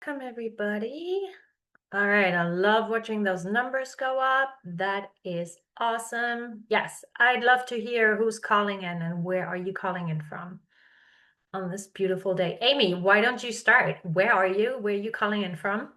Welcome, everybody. All right, I love watching those numbers go up. That is awesome. Yes, I'd love to hear who's calling in and where are you calling in from on this beautiful day. Amy, why don't you start? Where are you? Where are you calling in from?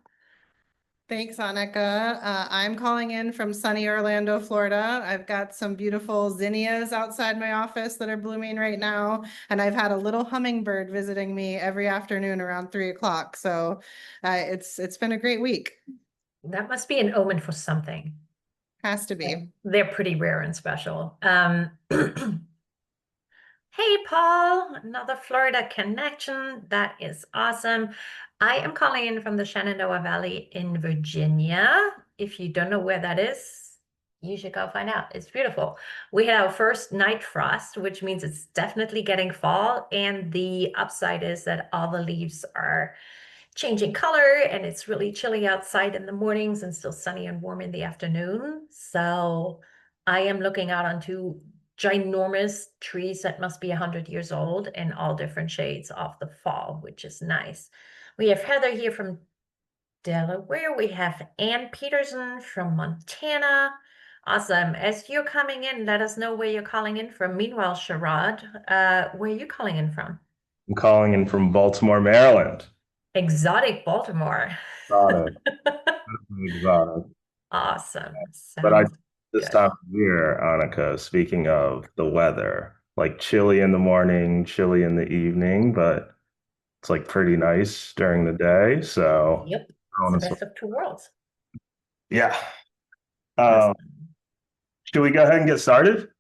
Thanks, Anika. I'm calling in from sunny Orlando, Florida. I've got some beautiful zinnias outside my office that are blooming right now, and I've had a little hummingbird visiting me every afternoon around 3 o'clock. So it's been a great week. That must be an omen for something. Has to be. They're pretty rare and special. Hey, Paul, another Florida connection. That is awesome. I am calling in from the Shenandoah Valley in Virginia. If you don't know where that is, you should go find out. It's beautiful. We had our first night frost, which means it's definitely getting fall. And the upside is that all the leaves are changing color and it's really chilly outside in the mornings and still sunny and warm in the afternoon. So I am looking out onto ginormous trees that must be 100 years old in all different shades of the fall, which is nice. We have Heather here from Delaware. We have Ann Peterson from Montana. Awesome. As you're coming in, let us know where you're calling in from. Meanwhile, Sherrod, where are you calling in from? I'm calling in from Baltimore, Maryland. Exotic Baltimore. Exotic, exotic. Awesome. But I Sounds this good. time of year, Annika, speaking of the weather, like chilly in the morning, chilly in the evening, but it's like pretty nice during the day. So, Yep. It's the bonus- best of two worlds. yeah. Awesome. Um, should we go ahead and get started?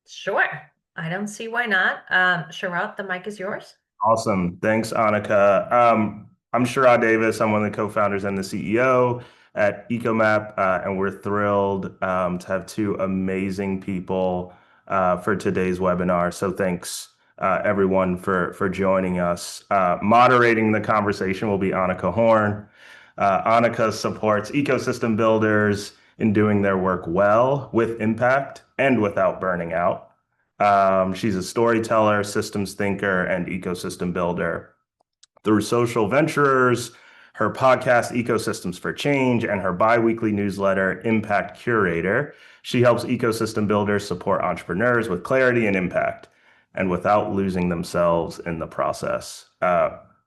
Sure. I don't see why not. Sherrod, the mic is yours. Awesome. Thanks, Anika. I'm Sherrod Davis. I'm one of the co-founders and the CEO at EcoMap, and we're thrilled to have two amazing people for today's webinar. So thanks, everyone, for joining us. Moderating the conversation will be Anika Horn. Anika supports ecosystem builders in doing their work well, with impact, and without burning out. She's a storyteller, systems thinker, and ecosystem builder. Through Social Venturers, her podcast, Ecosystems for Change, and her biweekly newsletter, Impact Curator, she helps ecosystem builders support entrepreneurs with clarity and impact, and without losing themselves in the process.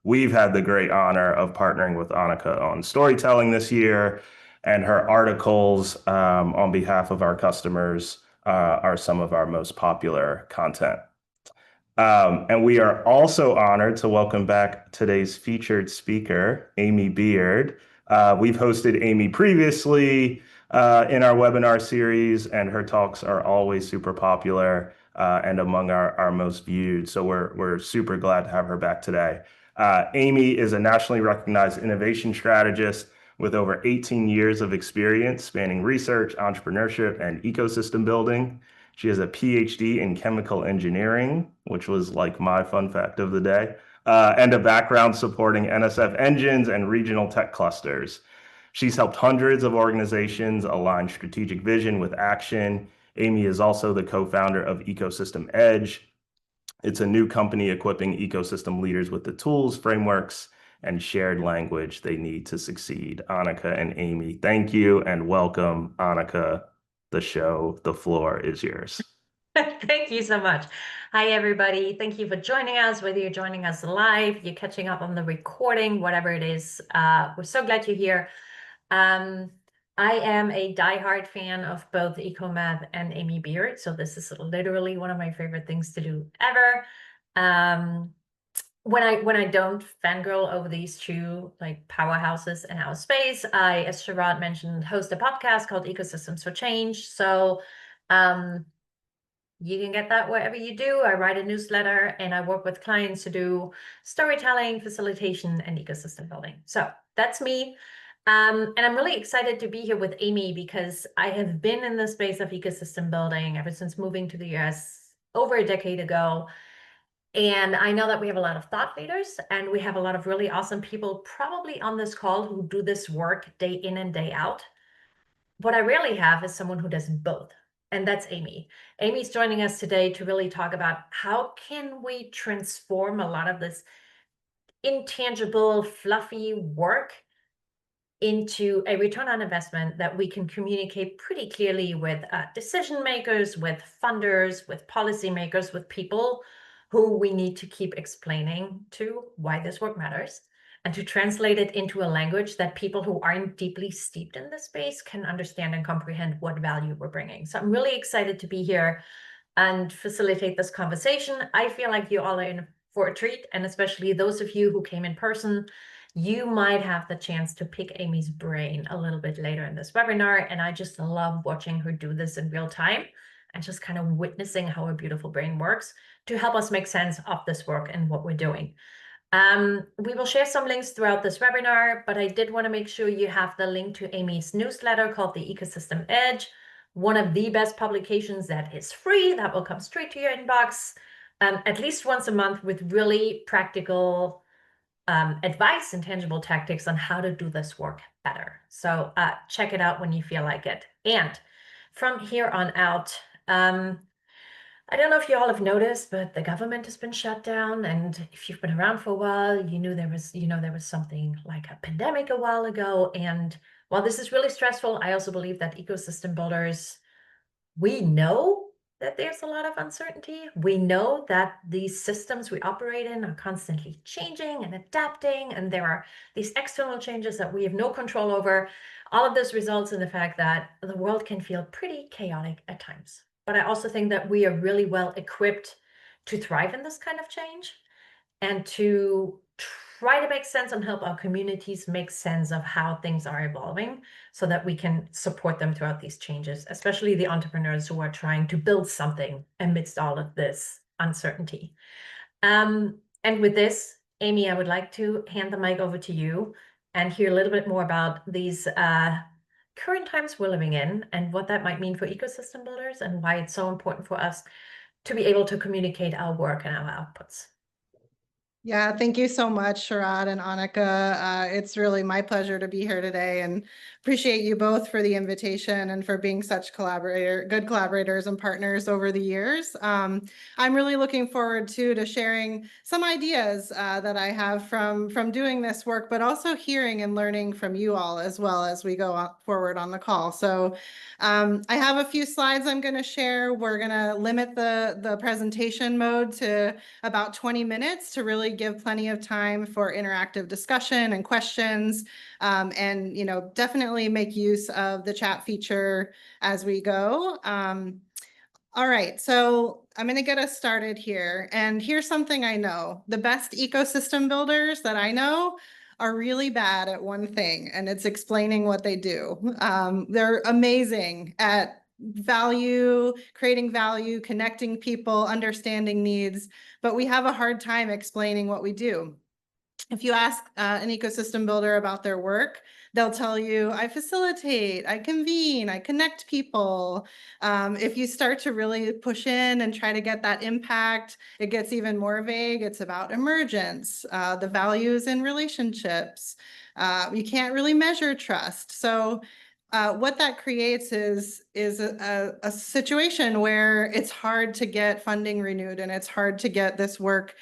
We've had the great honor of partnering with Anika on storytelling this year, and her articles on behalf of our customers are some of our most popular content. And we are also honored to welcome back today's featured speaker, Amy Beaird. We've hosted Amy previously in our webinar series, and her talks are always super popular and among our most viewed. So we're super glad to have her back today. Amy is a nationally recognized innovation strategist with over 18 years of experience spanning research, entrepreneurship, and ecosystem building. She has a PhD in chemical engineering, which was like my fun fact of the day, and a background supporting NSF engines and regional tech clusters. She's helped hundreds of organizations align strategic vision with action. Amy is also the co-founder of Ecosystem Edge. It's a new company equipping ecosystem leaders with the tools, frameworks, and shared language they need to succeed. Anika and Amy, thank you and welcome. Anika, the floor is yours. Thank you so much. Hi, everybody. Thank you for joining us, whether you're joining us live, you're catching up on the recording, whatever it is. We're so glad you're here. I am a diehard fan of both EcoMath and Amy Beaird, so this is literally one of my favorite things to do ever. When I don't fangirl over these two like powerhouses in our space, I, as Sherrod mentioned, host a podcast called Ecosystems for Change. So you can get that wherever you do. I write a newsletter and I work with clients to do storytelling, facilitation, and ecosystem building. So that's me. And I'm really excited to be here with Amy because I have been in the space of ecosystem building ever since moving to the US over a decade ago. And I know that we have a lot of thought leaders and we have a lot of really awesome people probably on this call who do this work day in and day out. What I rarely have is someone who does both. And that's Amy. Amy's joining us today to really talk about how can we transform a lot of this intangible, fluffy work into a return on investment that we can communicate pretty clearly with decision makers, with funders, with policymakers, with people who we need to keep explaining to why this work matters, and to translate it into a language that people who aren't deeply steeped in this space can understand and comprehend what value we're bringing. So I'm really excited to be here and facilitate this conversation. I feel like you all are in for a treat, and especially those of you who came in person, you might have the chance to pick Amy's brain a little bit later in this webinar. And I just love watching her do this in real time and just kind of witnessing how her beautiful brain works to help us make sense of this work and what we're doing. We will share some links throughout this webinar, but I did want to make sure you have the link to Amy's newsletter called The Ecosystem Edge, one of the best publications that is free, that will come straight to your inbox, at least once a month, with really practical advice and tangible tactics on how to do this work better. So check it out when you feel like it. And from here on out, I don't know if you all have noticed, but the government has been shut down. And if you've been around for a while, you knew there was something like a pandemic a while ago. And while this is really stressful, I also believe that ecosystem builders, we know that there's a lot of uncertainty. We know that these systems we operate in are constantly changing and adapting, and there are these external changes that we have no control over. All of this results in the fact that the world can feel pretty chaotic at times. But I also think that we are really well equipped to thrive in this kind of change and to try to make sense and help our communities make sense of how things are evolving so that we can support them throughout these changes, especially the entrepreneurs who are trying to build something amidst all of this uncertainty. And with this, Amy, I would like to hand the mic over to you and hear a little bit more about these current times we're living in and what that might mean for ecosystem builders and why it's so important for us to be able to communicate our work and our outputs. Yeah, thank you so much, Sharad and Anika. It's really my pleasure to be here today, and appreciate you both for the invitation and for being such good collaborators and partners over the years. I'm really looking forward to sharing some ideas that I have from doing this work, but also hearing and learning from you all as well as we go forward on the call. So I have a few slides I'm going to share. We're going to limit the presentation mode to about 20 minutes to really give plenty of time for interactive discussion and questions, and definitely make use of the chat feature as we go. All right, so I'm going to get us started here. And here's something I know. The best ecosystem builders that I know are really bad at one thing, and it's explaining what they do. They're amazing at creating value, connecting people, understanding needs, but we have a hard time explaining what we do. If you ask an ecosystem builder about their work, they'll tell you, I facilitate, I convene, I connect people. If you start to really push in and try to get that impact, it gets even more vague. It's about emergence, the values in relationships. You can't really measure trust. So what that creates is a situation where it's hard to get funding renewed, and it's hard to get this work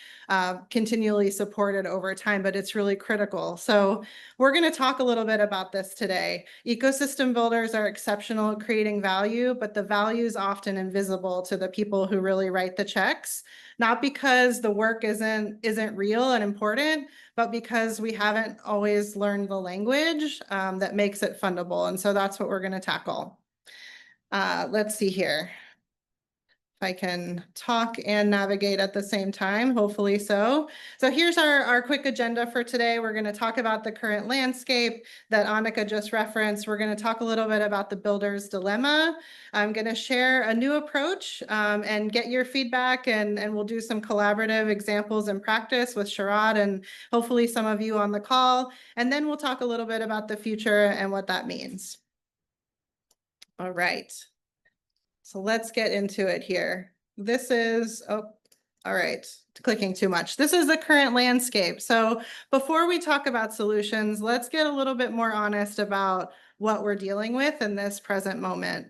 continually supported over time, but it's really critical. So we're going to talk a little bit about this today. Ecosystem builders are exceptional at creating value, but the value is often invisible to the people who really write the checks, not because the work isn't real and important, but because we haven't always learned the language that makes it fundable. And so that's what we're going to tackle. Let's see here. If I can talk and navigate at the same time, hopefully so. So here's our quick agenda for today. We're going to talk about the current landscape that Anika just referenced. We're going to talk a little bit about the builder's dilemma. I'm going to share a new approach and get your feedback, and we'll do some collaborative examples in practice with Sharad and hopefully some of you on the call. And then we'll talk a little bit about the future and what that means. All right. So let's get into it here. This is, oh, all right, clicking too much. This is the current landscape. So before we talk about solutions, let's get a little bit more honest about what we're dealing with in this present moment.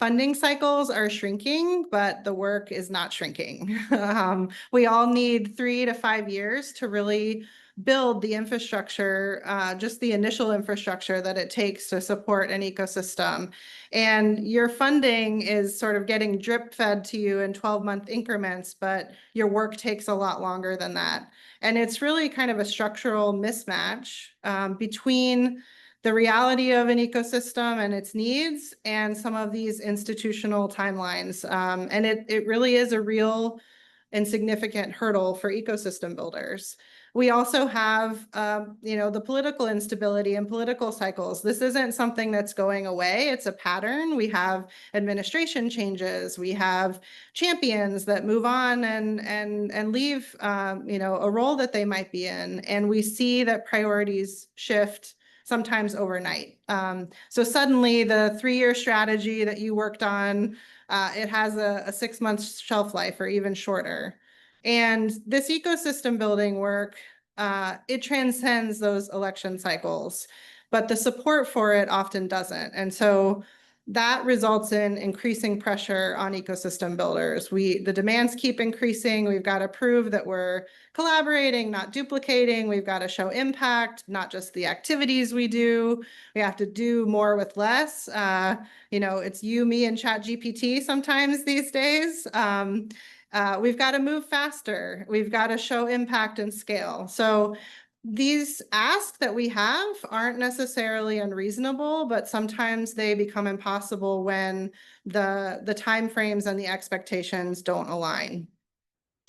funding cycles are shrinking, but the work is not shrinking. We all need 3 to 5 years to really build the infrastructure, just the initial infrastructure that it takes to support an ecosystem. And your funding is sort of getting drip fed to you in 12-month increments, but your work takes a lot longer than that. And it's really kind of a structural mismatch between the reality of an ecosystem and its needs and some of these institutional timelines. And it really is a real and significant hurdle for ecosystem builders. We also have, the political instability and political cycles. This isn't something that's going away. It's a pattern. We have administration changes. We have champions that move on and leave, a role that they might be in. And we see that priorities shift sometimes overnight. So suddenly the 3-year strategy that you worked on, it has a 6-month shelf life or even shorter. And this ecosystem building work, it transcends those election cycles, but the support for it often doesn't. And so that results in increasing pressure on ecosystem builders. The demands keep increasing. We've got to prove that we're collaborating, not duplicating. We've got to show impact, not just the activities we do. We have to do more with less. It's you, me, and ChatGPT sometimes these days. We've got to move faster. We've got to show impact and scale. So these asks that we have aren't necessarily unreasonable, but sometimes they become impossible when the timeframes and the expectations don't align.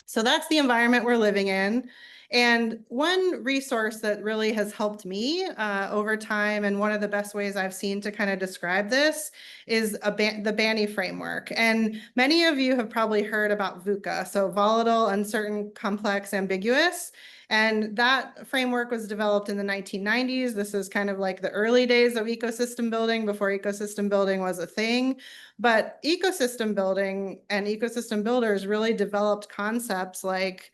So that's the environment we're living in. And one resource that really has helped me over time, and one of the best ways I've seen to kind of describe this, is the BANI framework. And many of you have probably heard about VUCA, so volatile, uncertain, complex, ambiguous. And that framework was developed in the 1990s. This is kind of like the early days of ecosystem building, before ecosystem building was a thing. But ecosystem building and ecosystem builders really developed concepts like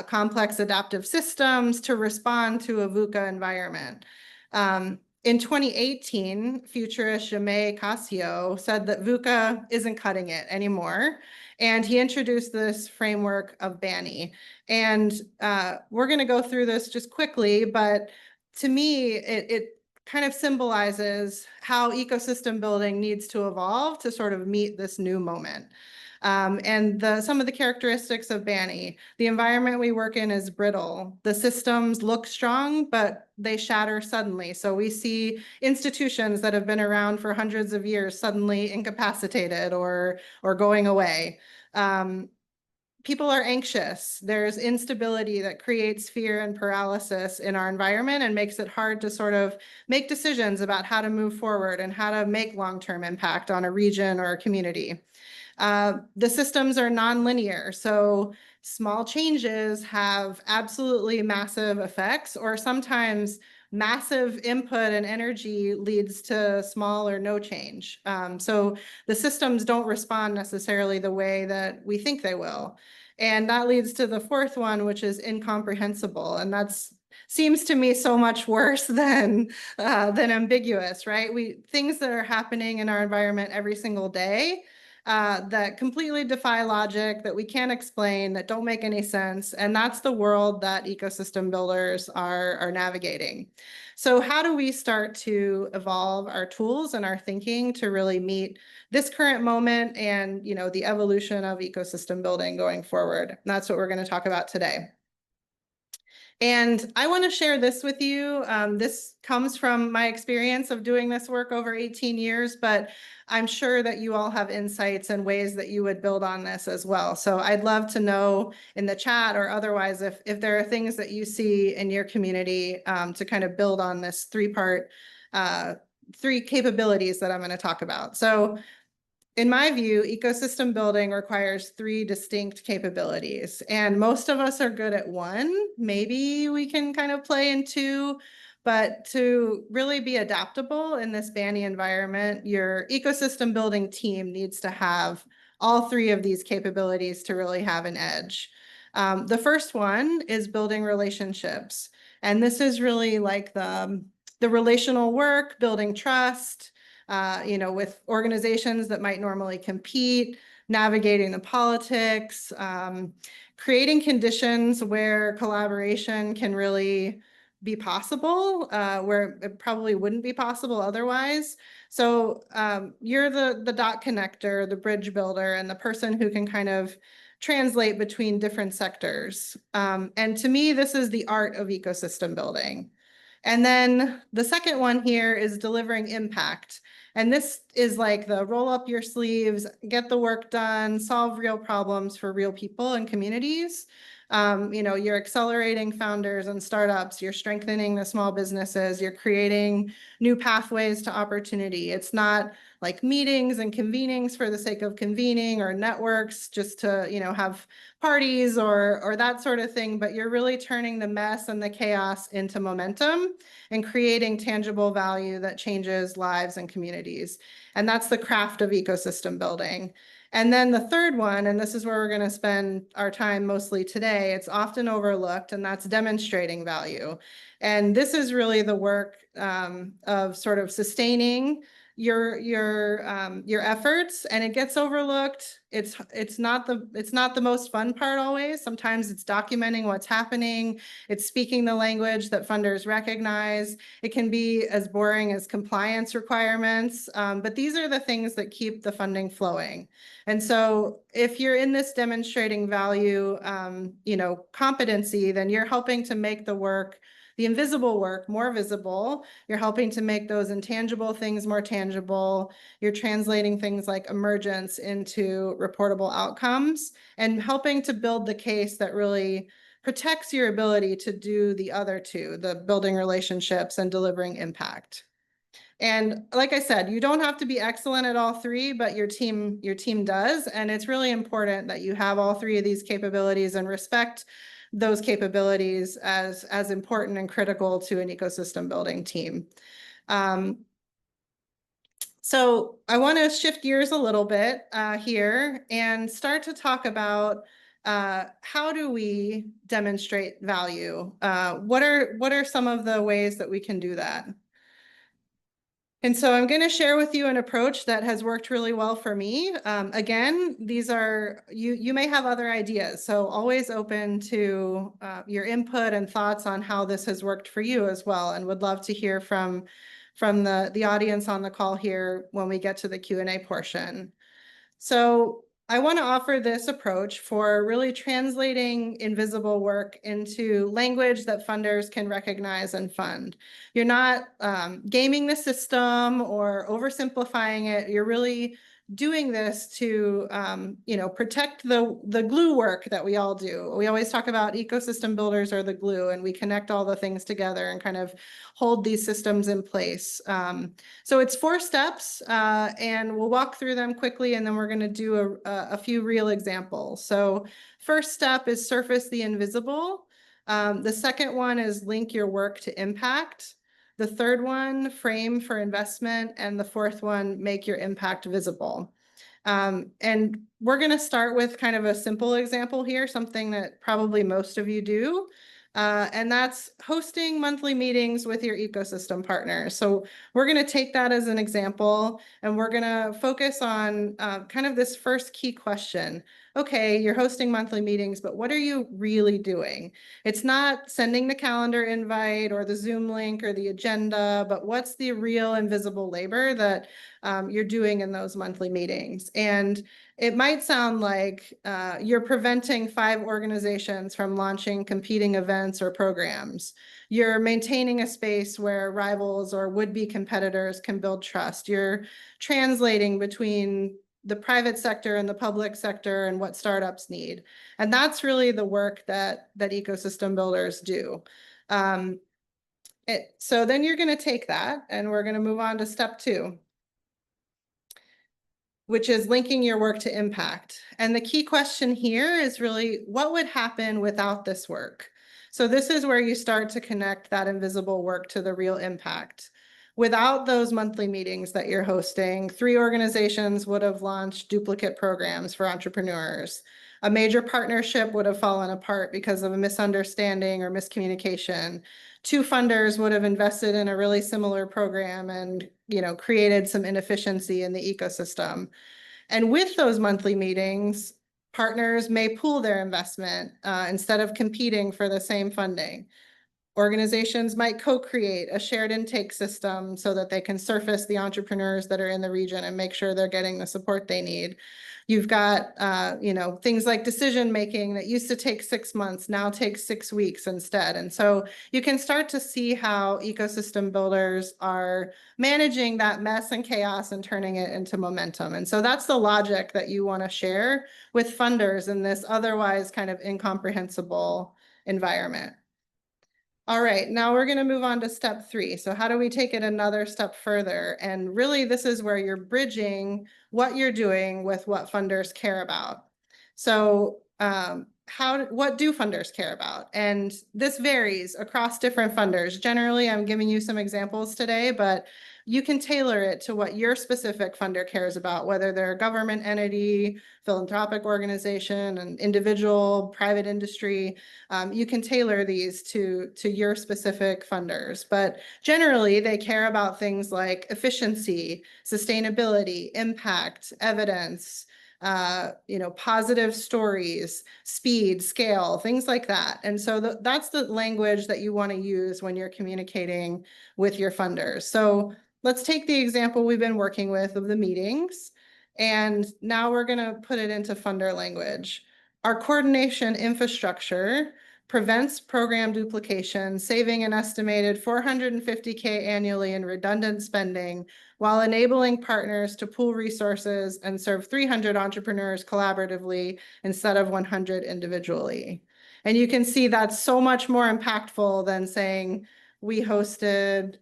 complex adaptive systems to respond to a VUCA environment. In 2018, futurist Jaime Casio said that VUCA isn't cutting it anymore. And he introduced this framework of BANI. And we're going to go through this just quickly, but to me, it kind of symbolizes how ecosystem building needs to evolve to sort of meet this new moment. And some of the characteristics of BANI. The environment we work in is brittle. The systems look strong, but they shatter suddenly. So we see institutions that have been around for hundreds of years suddenly incapacitated or going away. People are anxious. There's instability that creates fear and paralysis in our environment and makes it hard to sort of make decisions about how to move forward and how to make long-term impact on a region or a community. The systems are nonlinear, so small changes have absolutely massive effects, or sometimes massive input and energy leads to small or no change. So the systems don't respond necessarily the way that we think they will. And that leads to the fourth one, which is incomprehensible. And that's seems to me so much worse than ambiguous, right? Things that are happening in our environment every single day that completely defy logic, that we can't explain, that don't make any sense. And that's the world that ecosystem builders are navigating. So how do we start to evolve our tools and our thinking to really meet this current moment and, the evolution of ecosystem building going forward? And that's what we're going to talk about today. And I want to share this with you. This comes from my experience of doing this work over 18 years, but I'm sure that you all have insights and ways that you would build on this as well. So I'd love to know in the chat or otherwise if there are things that you see in your community to kind of build on this three capabilities that I'm going to talk about. So in my view, ecosystem building requires 3 distinct capabilities, and most of us are good at one. Maybe we can kind of play in 2, but to really be adaptable in this BANI environment, your ecosystem building team needs to have all 3 of these capabilities to really have an edge. The first one is building relationships, and this is really like the relational work, building trust, with organizations that might normally compete, navigating the politics, creating conditions where collaboration can really be possible, where it probably wouldn't be possible otherwise. So you're the dot connector, the bridge builder, and the person who can kind of translate between different sectors. And to me, this is the art of ecosystem building. And then the second one here is delivering impact. And this is like the roll up your sleeves, get the work done, solve real problems for real people and communities. You're accelerating founders and startups, you're strengthening the small businesses, you're creating new pathways to opportunity. It's not like meetings and convenings for the sake of convening or networks just to, have parties or that sort of thing, but you're really turning the mess and the chaos into momentum and creating tangible value that changes lives and communities. And that's the craft of ecosystem building. And then the third one, and this is where we're going to spend our time mostly today, it's often overlooked, and that's demonstrating value. And this is really the work of sort of sustaining your efforts, and it gets overlooked. It's not the most fun part always. Sometimes it's documenting what's happening. It's speaking the language that funders recognize. It can be as boring as compliance requirements, but these are the things that keep the funding flowing. And so if you're in this demonstrating value, competency, then you're helping to make the invisible work more visible. You're helping to make those intangible things more tangible. You're translating things like emergence into reportable outcomes and helping to build the case that really protects your ability to do the other two, the building relationships and delivering impact. And like I said, you don't have to be excellent at all three, but your team does. And it's really important that you have all three of these capabilities and respect those capabilities as important and critical to an ecosystem building team. So I want to shift gears a little bit here and start to talk about how do we demonstrate value? What are some of the ways that we can do that? And so I'm going to share with you an approach that has worked really well for me. Again, these are, you may have other ideas, so always open to your input and thoughts on how this has worked for you as well, and would love to hear from the audience on the call here when we get to the Q&A portion. So I want to offer this approach for really translating invisible work into language that funders can recognize and fund. You're not gaming the system or oversimplifying it. You're really doing this to protect the glue work that we all do. We always talk about ecosystem builders are the glue, and we connect all the things together and kind of hold these systems in place. So it's 4 steps, and we'll walk through them quickly, and then we're going to do a few real examples. So first step is surface the invisible. The second one is link your work to impact. The third one, frame for investment. And the fourth one, make your impact visible. And we're going to start with kind of a simple example here, something that probably most of you do. And that's hosting monthly meetings with your ecosystem partners. So we're going to take that as an example, and we're going to focus on kind of this first key question. Okay, you're hosting monthly meetings, but what are you really doing? It's not sending the calendar invite or the Zoom link or the agenda, but what's the real invisible labor that you're doing in those monthly meetings? And it might sound like you're preventing 5 organizations from launching competing events or programs. You're maintaining a space where rivals or would-be competitors can build trust. You're translating between the private sector and the public sector and what startups need. And that's really the work that ecosystem builders do. So then you're going to take that, and we're going to move on to step 2. Which is linking your work to impact. And the key question here is really, what would happen without this work? So this is where you start to connect that invisible work to the real impact. Without those monthly meetings that you're hosting, 3 organizations would have launched duplicate programs for entrepreneurs. A major partnership would have fallen apart because of a misunderstanding or miscommunication. Two funders would have invested in a really similar program and, created some inefficiency in the ecosystem. And with those monthly meetings, partners may pool their investment instead of competing for the same funding. Organizations might co-create a shared intake system so that they can surface the entrepreneurs that are in the region and make sure they're getting the support they need. You've got, things like decision making that used to take 6 months now takes 6 weeks instead. And so you can start to see how ecosystem builders are managing that mess and chaos and turning it into momentum. And so that's the logic that you want to share with funders in this otherwise kind of incomprehensible environment. All right, now we're going to move on to step 3. So how do we take it another step further? And really, this is where you're bridging what you're doing with what funders care about. So what do funders care about? And this varies across different funders. Generally, I'm giving you some examples today, but you can tailor it to what your specific funder cares about, whether they're a government entity, philanthropic organization, an individual, private industry. You can tailor these to your specific funders, but generally they care about things like efficiency, sustainability, impact, evidence, positive stories, speed, scale, things like that. And so that's the language that you want to use when you're communicating with your funders. So let's take the example we've been working with of the meetings. And now we're going to put it into funder language. Our coordination infrastructure prevents program duplication, saving an estimated $450K annually in redundant spending, while enabling partners to pool resources and serve 300 entrepreneurs collaboratively instead of 100 individually. And you can see that's so much more impactful than saying we hosted,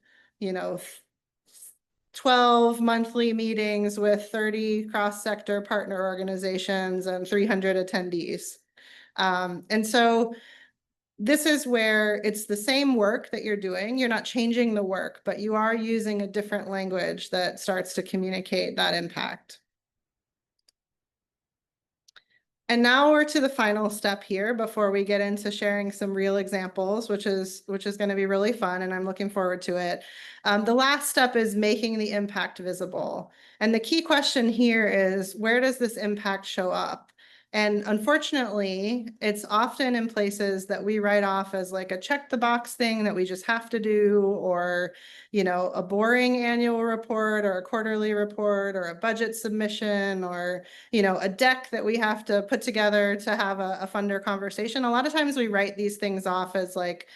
12 monthly meetings with 30 cross-sector partner organizations and 300 attendees. And so this is where it's the same work that you're doing. You're not changing the work, but you are using a different language that starts to communicate that impact. And now we're to the final step here before we get into sharing some real examples, which is going to be really fun, and I'm looking forward to it. The last step is making the impact visible. And the key question here is, where does this impact show up? And unfortunately, it's often in places that we write off as like a check the box thing that we just have to do, or, a boring annual report or a quarterly report or a budget submission or, a deck that we have to put together to have a funder conversation. A lot of times we write these things off as like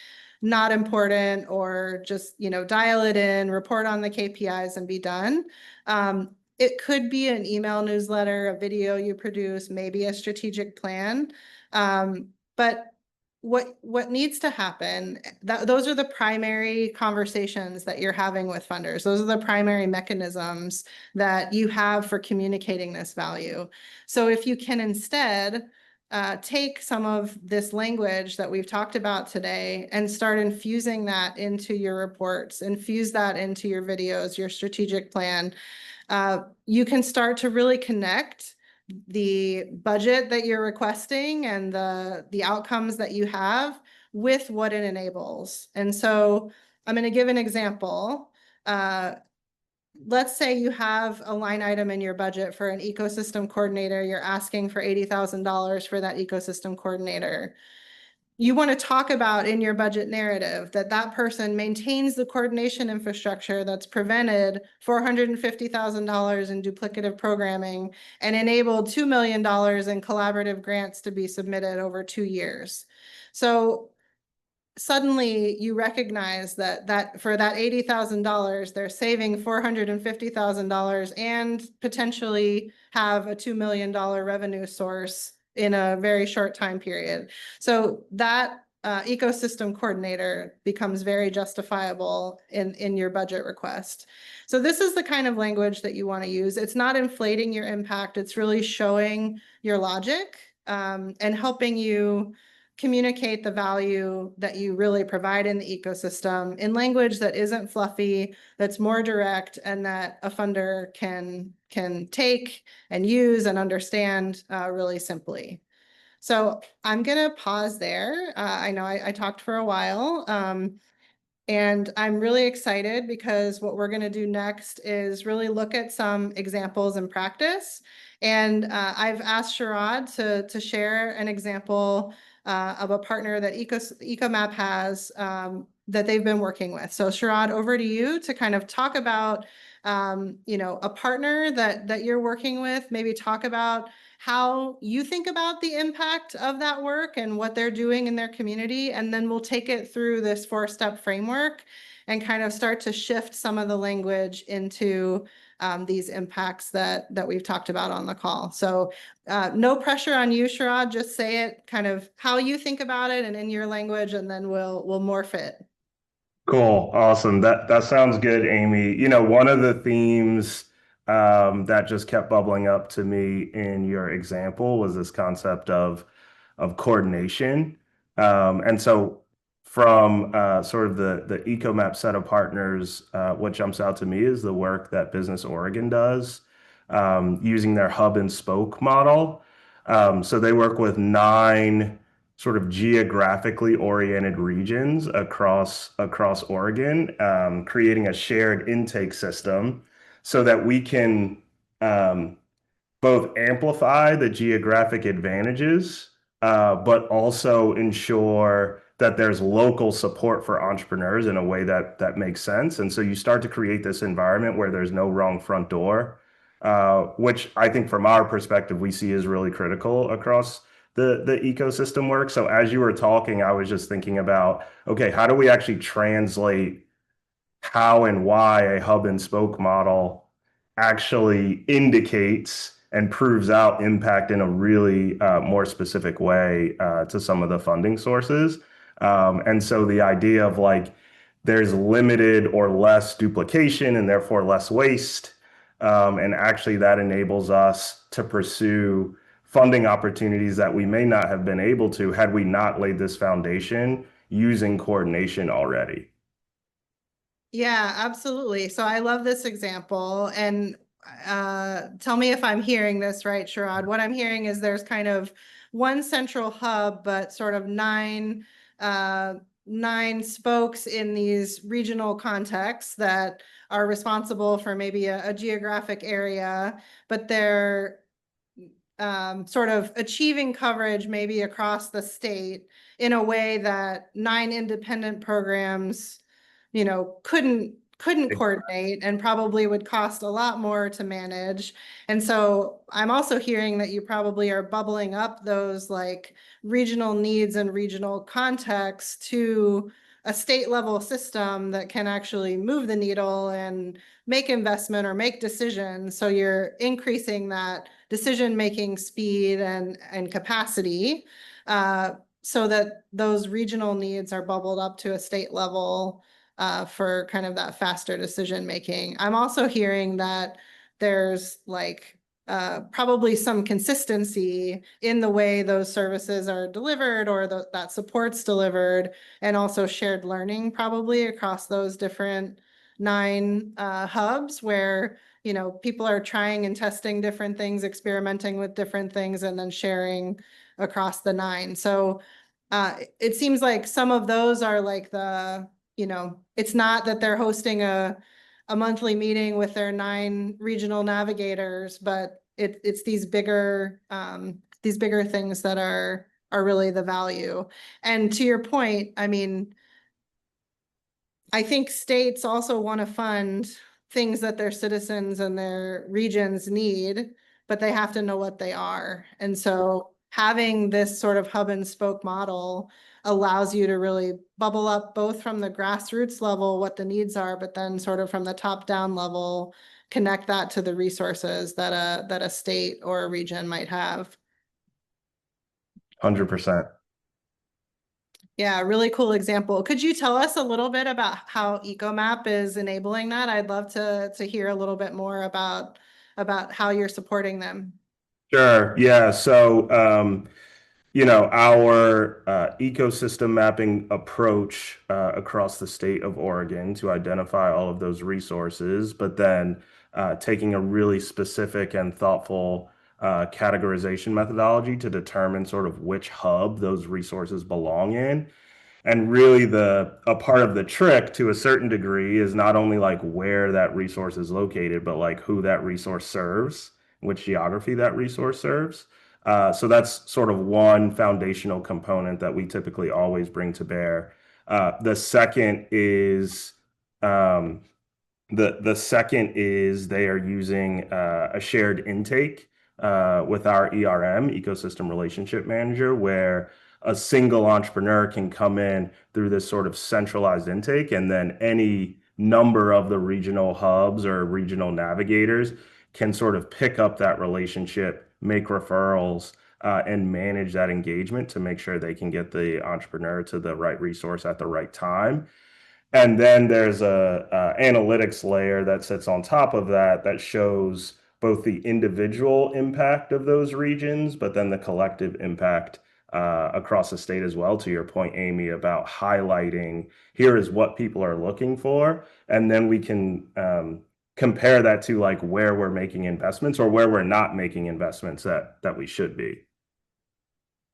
not important, or just, dial it in, report on the KPIs and be done. It could be an email newsletter, a video you produce, maybe a strategic plan. But what needs to happen, those are the primary conversations that you're having with funders. Those are the primary mechanisms that you have for communicating this value. So if you can instead take some of this language that we've talked about today and start infusing that into your reports, infuse that into your videos, your strategic plan, you can start to really connect the budget that you're requesting and the outcomes that you have with what it enables. And so I'm going to give an example. Let's say you have a line item in your budget for an ecosystem coordinator. You're asking for $80,000 for that ecosystem coordinator. You want to talk about in your budget narrative that that person maintains the coordination infrastructure that's prevented $450,000 in duplicative programming and enabled $2 million in collaborative grants to be submitted over 2 years. So suddenly you recognize that for that $80,000, they're saving $450,000 and potentially have a $2 million revenue source in a very short time period. So that ecosystem coordinator becomes very justifiable in your budget request. So this is the kind of language that you want to use. It's not inflating your impact. It's really showing your logic and helping you communicate the value that you really provide in the ecosystem in language that isn't fluffy, that's more direct, and that a funder can take and use and understand really simply. So I'm going to pause there. I know I talked for a while. And I'm really excited because what we're going to do next is really look at some examples in practice. And I've asked Sharad to share an example of a partner that EcoMap has that they've been working with. So Sharad, over to you to kind of talk about a partner that you're working with, maybe talk about how you think about the impact of that work and what they're doing in their community. And then we'll take it through this 4-step framework and kind of start to shift some of the language into these impacts that we've talked about on the call. So no pressure on you, Sharad, just say it kind of how you think about it and in your language, and then we'll morph it. Cool. Awesome. That sounds good, Amy. One of the themes that just kept bubbling up to me in your example was this concept of coordination. And so from sort of the EcoMap set of partners, what jumps out to me is the work that Business Oregon does using their hub and spoke model. So they work with 9 sort of geographically oriented regions across Oregon, creating a shared intake system so that we can both amplify the geographic advantages, but also ensure that there's local support for entrepreneurs in a way that makes sense. And so you start to create this environment where there's no wrong front door, which I think from our perspective, we see is really critical across the ecosystem work. So as you were talking, I was just thinking about, okay, how do we actually translate how and why a hub and spoke model actually indicates and proves out impact in a really more specific way to some of the funding sources. And so the idea of like there's limited or less duplication and therefore less waste. And actually that enables us to pursue funding opportunities that we may not have been able to had we not laid this foundation using coordination already. Yeah, absolutely. So I love this example. And tell me if I'm hearing this right, Sharad. What I'm hearing is there's kind of one central hub, but sort of 9 spokes in these regional contexts that are responsible for maybe a geographic area, but they're sort of achieving coverage maybe across the state in a way that 9 independent programs couldn't coordinate and probably would cost a lot more to manage. And so I'm also hearing that you probably are bubbling up those like regional needs and regional contexts to a state level system that can actually move the needle and make investment or make decisions. So you're increasing that decision making speed and capacity so that those regional needs are bubbled up to a state level for kind of that faster decision making. I'm also hearing that there's like probably some consistency in the way those services are delivered or that support's delivered, and also shared learning probably across those different 9 hubs where people are trying and testing different things, experimenting with different things, and then sharing across the 9. So it seems like some of those are like it's not that they're hosting a monthly meeting with their 9 regional navigators, but it's these bigger things that are really the value. And to your point, I mean, I think states also want to fund things that their citizens and their regions need, but they have to know what they are. And so having this sort of hub and spoke model allows you to really bubble up both from the grassroots level, what the needs are, but then sort of from the top down level, connect that to the resources that a state or a region might have. 100%. Yeah, really cool example. Could you tell us a little bit about how EcoMap is enabling that? I'd love to hear a little bit more about how you're supporting them. Sure. Yeah. So, our ecosystem mapping approach across the state of Oregon to identify all of those resources, but then taking a really specific and thoughtful categorization methodology to determine sort of which hub those resources belong in. And really a part of the trick to a certain degree is not only like where that resource is located, but like who that resource serves, which geography that resource serves. So that's sort of one foundational component that we typically always bring to bear. The second is um, the second is they are using a shared intake with our ERM, Ecosystem Relationship Manager, where a single entrepreneur can come in through this sort of centralized intake, and then any number of the regional hubs or regional navigators can sort of pick up that relationship, make referrals, and manage that engagement to make sure they can get the entrepreneur to the right resource at the right time. And then there's a analytics layer that sits on top of that that shows both the individual impact of those regions, but then the collective impact across the state as well. To your point, Amy, about highlighting here is what people are looking for, and then we can compare that to like where we're making investments or where we're not making investments that we should be.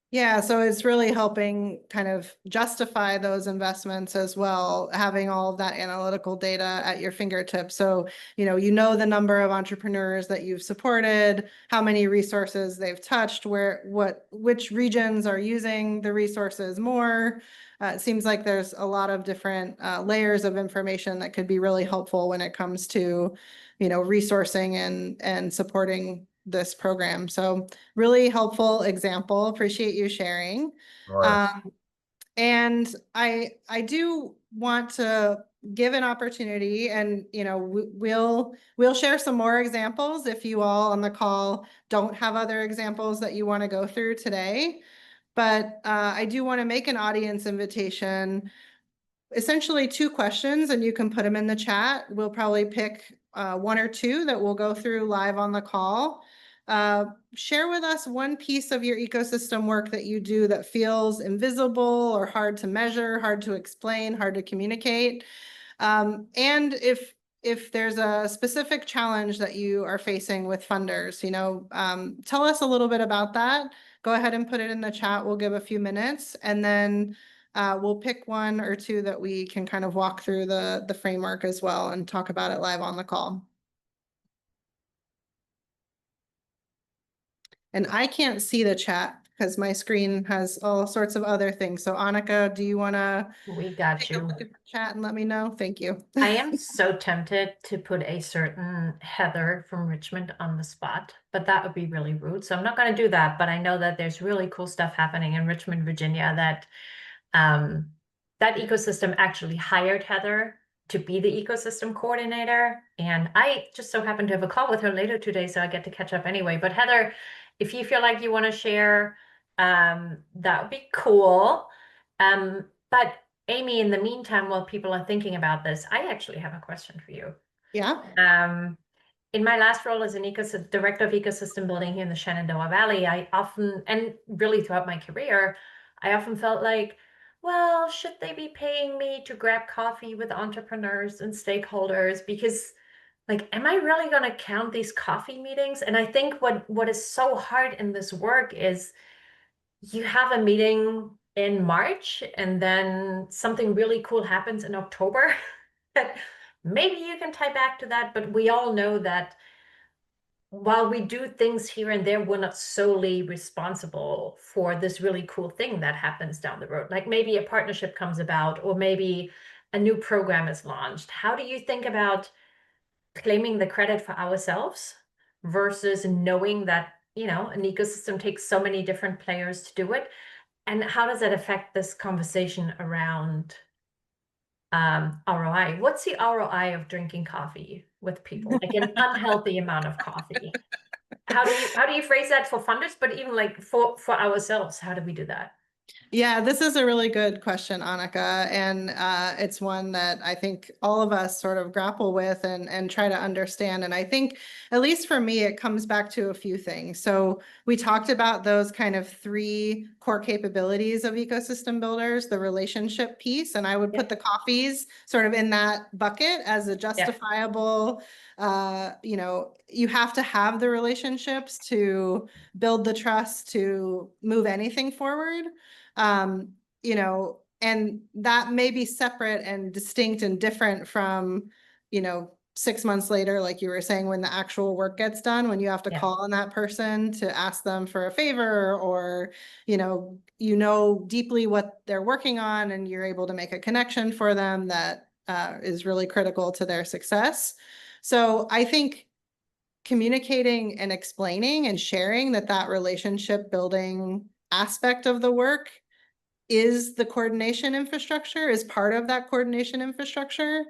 Yeah, so it's really helping kind of justify those investments as well, having all of that analytical data at your fingertips. So, you know the number of entrepreneurs that you've supported, how many resources they've touched, which regions are using the resources more. It seems like there's a lot of different layers of information that could be really helpful when it comes to, resourcing and supporting this program. So really helpful example. Appreciate you sharing. Sure. And I do want to give an opportunity, and we'll share some more examples if you all on the call don't have other examples that you want to go through today. But I do want to make an audience invitation, essentially 2 questions, and you can put them in the chat. We'll probably pick 1 or 2 that we'll go through live on the call. Share with us one piece of your ecosystem work that you do that feels invisible or hard to measure, hard to explain, hard to communicate. And if there's a specific challenge that you are facing with funders, tell us a little bit about that. Go ahead and put it in the chat. We'll give a few minutes, and then we'll pick 1 or 2 that we can kind of walk through the framework as well and talk about it live on the call. And I can't see the chat because my screen has all sorts of other things. So Anika, do you want to We got take a you. look at the chat and let me know? Thank you. I am so tempted to put a certain Heather from Richmond on the spot, but that would be really rude. So I'm not going to do that. But I know that there's really cool stuff happening in Richmond, Virginia, that that ecosystem actually hired Heather to be the ecosystem coordinator. And I just so happen to have a call with her later today, so I get to catch up anyway. But Heather, if you feel like you want to share, that would be cool. But Amy, in the meantime, while people are thinking about this, I actually have a question for you. Yeah. In my last role as an director of ecosystem building here in the Shenandoah Valley, I often, and really throughout my career, I often felt like, well, should they be paying me to grab coffee with entrepreneurs and stakeholders? Because like, am I really going to count these coffee meetings? And I think what is so hard in this work is you have a meeting in March and then something really cool happens in October. Maybe you can tie back to that, but we all know that while we do things here and there, we're not solely responsible for this really cool thing that happens down the road. Like maybe a partnership comes about, or maybe a new program is launched. How do you think about claiming the credit for ourselves versus knowing that, an ecosystem takes so many different players to do it? And how does that affect this conversation around ROI? What's the ROI of drinking coffee with people, like an unhealthy amount of coffee? How do you phrase that for funders, but even like for ourselves, how do we do that? Yeah, this is a really good question, Anika, and it's one that I think all of us sort of grapple with and try to understand. And I think, at least for me, it comes back to a few things. So we talked about those kind of 3 core capabilities of ecosystem builders, the relationship piece, and I would Yeah. put the coffees sort of in that bucket as a Yeah. justifiable, you know, you have to have the relationships to build the trust to move anything forward. You know, and that may be separate and distinct and different from, you know, 6 months later, like you were saying, when the actual work gets done, when you have to Yeah. call on that person to ask them for a favor, or, you know deeply what they're working on and you're able to make a connection for them that is really critical to their success. So I think communicating and explaining and sharing that relationship building aspect of the work is the coordination infrastructure, is part of that coordination infrastructure,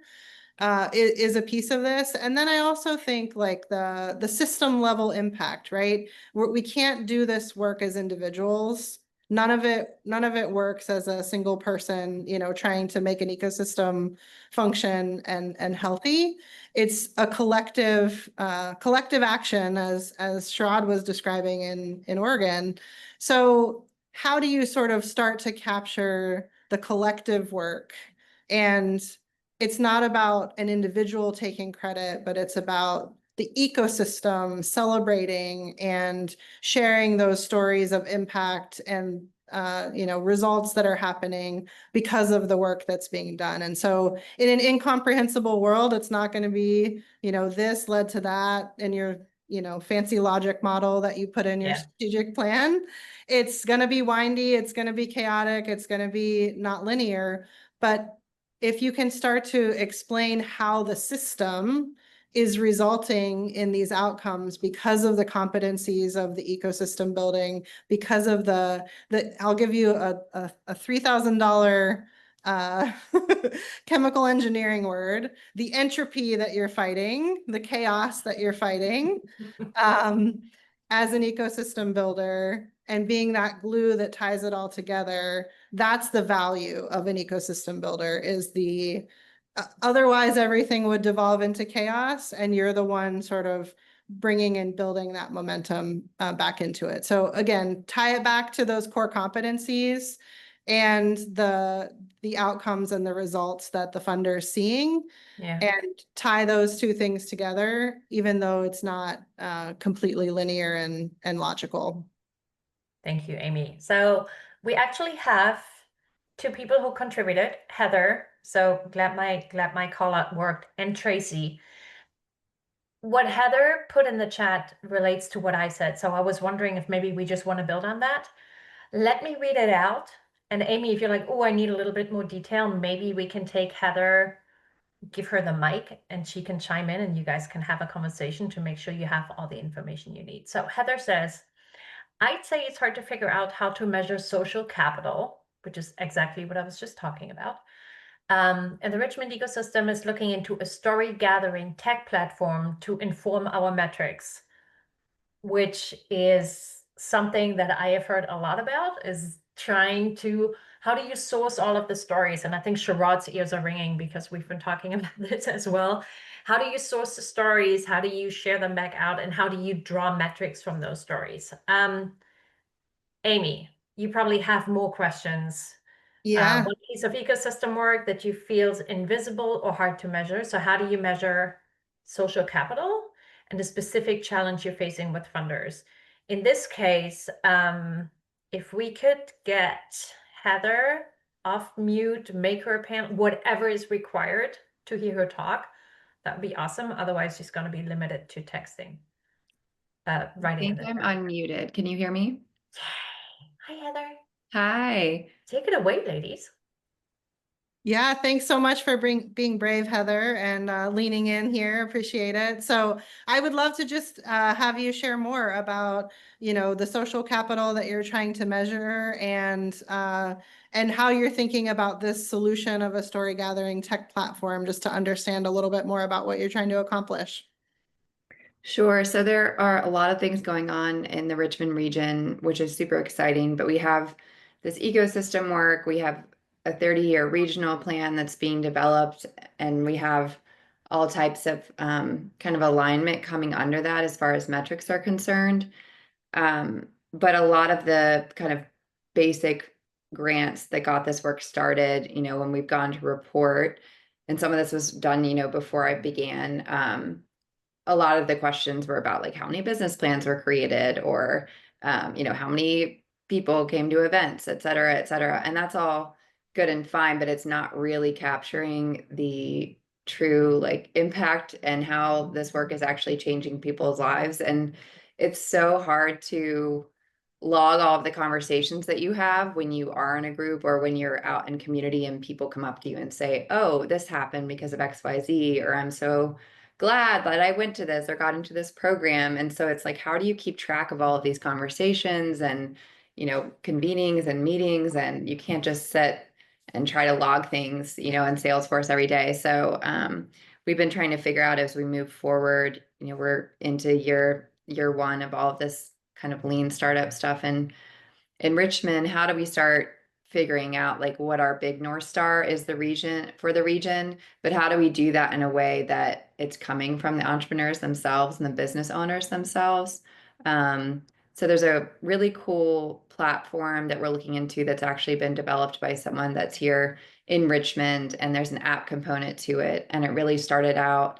is a piece of this. And then I also think like the system level impact, right? We can't do this work as individuals. None of it works as a single person, you know, trying to make an ecosystem function and healthy. It's a collective action, as Sharad was describing in Oregon. So how do you sort of start to capture the collective work? And it's not about an individual taking credit, but it's about the ecosystem celebrating and sharing those stories of impact and you know, results that are happening because of the work that's being done. And so in an incomprehensible world, it's not going to be, you know, this led to that in your, you know, fancy logic model that you put in your Yeah. strategic plan. It's going to be windy, it's going to be chaotic, it's going to be not linear. But if you can start to explain how the system is resulting in these outcomes because of the competencies of the ecosystem building, because of I'll give you a $3,000 chemical engineering word, the entropy that you're fighting, the chaos that you're fighting, as an ecosystem builder, and being that glue that ties it all together. That's the value of an ecosystem builder, is otherwise everything would devolve into chaos, and you're the one sort of bringing and building that momentum back into it. So again, tie it back to those core competencies and the outcomes and the results that the funder is seeing. Yeah. And tie those two things together, even though it's not completely linear and logical. Thank you, Amy. So we actually have two people who contributed, Heather. So glad my call out worked, and Tracy. What Heather put in the chat relates to what I said. So I was wondering if maybe we just want to build on that. Let me read it out. And Amy, if you're like, oh, I need a little bit more detail, maybe we can take Heather, give her the mic, and she can chime in and you guys can have a conversation to make sure you have all the information you need. So Heather says, I'd say it's hard to figure out how to measure social capital, which is exactly what I was just talking about. And the Richmond ecosystem is looking into a story gathering tech platform to inform our metrics, which is something that I have heard a lot about, is trying to, how do you source all of the stories? And I think Sharad's ears are ringing because we've been talking about this as well. How do you source the stories? How do you share them back out? And how do you draw metrics from those stories? Amy, you probably have more questions. Yeah. One piece of ecosystem work that you feel is invisible or hard to measure. So how do you measure social capital and the specific challenge you're facing with funders? In this case, if we could get Heather off mute, make her panel, whatever is required to hear her talk, that would be awesome. Otherwise, she's going to be limited to texting. Writing in I the think chat. I'm unmuted. Can you hear me? Hi, Heather. Hi. Take it away, ladies. Yeah, thanks so much for being brave, Heather, and leaning in here. Appreciate it. So I would love to just have you share more about, you know, the social capital that you're trying to measure, and how you're thinking about this solution of a story gathering tech platform, just to understand a little bit more about what you're trying to accomplish. Sure. So there are a lot of things going on in the Richmond region, which is super exciting, but we have this ecosystem work. We have a 30-year regional plan that's being developed, and we have all types of kind of alignment coming under that as far as metrics are concerned. But a lot of the kind of basic grants that got this work started, when we've gone to report, and some of this was done, before I began, a lot of the questions were about like how many business plans were created, or how many people came to events, et cetera, et cetera. And that's all good and fine, but it's not really capturing the true like impact and how this work is actually changing people's lives. And it's so hard to log all of the conversations that you have when you are in a group or when you're out in community and people come up to you and say, oh, this happened because of XYZ, or I'm so glad that I went to this or got into this program. And so it's like, how do you keep track of all of these conversations and, convenings and meetings? And you can't just sit and try to log things, in Salesforce every day. So we've been trying to figure out as we move forward, we're into year one of all of this kind of lean startup stuff. And in Richmond, how do we start figuring out like what our big North Star is the region, but how do we do that in a way that it's coming from the entrepreneurs themselves and the business owners themselves? So there's a really cool platform that we're looking into that's actually been developed by someone that's here in Richmond, and there's an app component to it. And it really started out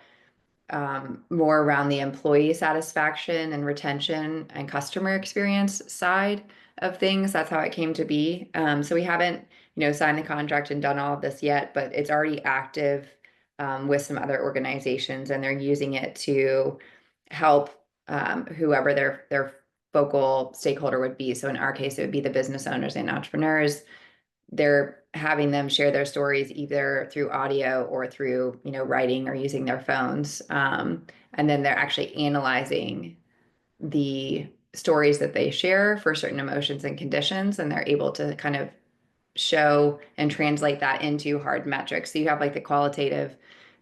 more around the employee satisfaction and retention and customer experience side of things. That's how it came to be. So we haven't, signed the contract and done all of this yet, but it's already active with some other organizations, and they're using it to help whoever their focal stakeholder would be. So in our case, it would be the business owners and entrepreneurs. They're having them share their stories either through audio or through, writing or using their phones. And then they're actually analyzing the stories that they share for certain emotions and conditions, and they're able to kind of show and translate that into hard metrics. So you have like the qualitative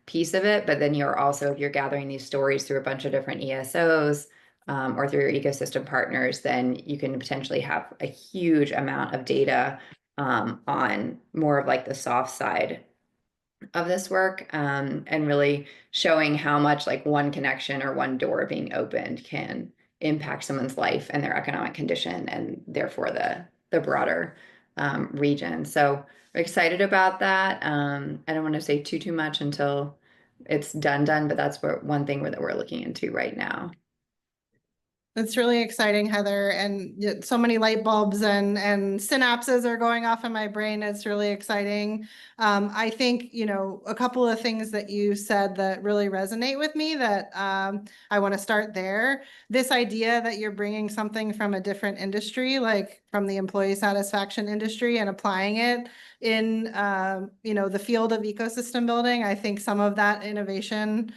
piece of it, but then you're also, if you're gathering these stories through a bunch of different ESOs, or through your ecosystem partners, then you can potentially have a huge amount of data on more of like the soft side of this work, and really showing how much like one connection or one door being opened can impact someone's life and their economic condition, and therefore the broader region. So we're excited about that. I don't want to say too much until it's done, but that's one thing that we're looking into right now. That's really exciting, Heather, and so many light bulbs and synapses are going off in my brain. It's really exciting. I think, a couple of things that you said that really resonate with me that I want to start there. This idea that you're bringing something from a different industry, like from the employee satisfaction industry, and applying it in, the field of ecosystem building. I think some of that innovation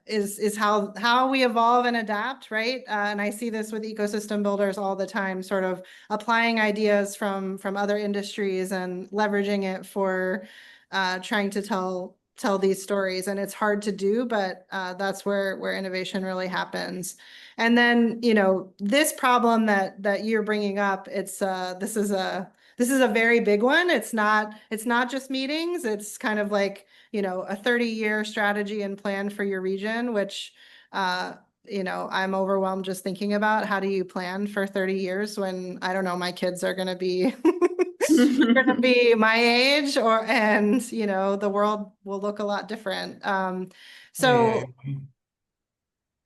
is how we evolve and adapt, right? And I see this with ecosystem builders all the time, sort of applying ideas from other industries and leveraging it for trying to tell these stories. And it's hard to do, but that's where innovation really happens. And then, this problem that you're bringing up, it's this is a very big one. It's not just meetings. It's kind of like, a 30-year strategy and plan for your region, which, I'm overwhelmed just thinking about how do you plan for 30 years when, I don't know, my kids are going to be my age, and the world will look a lot different. So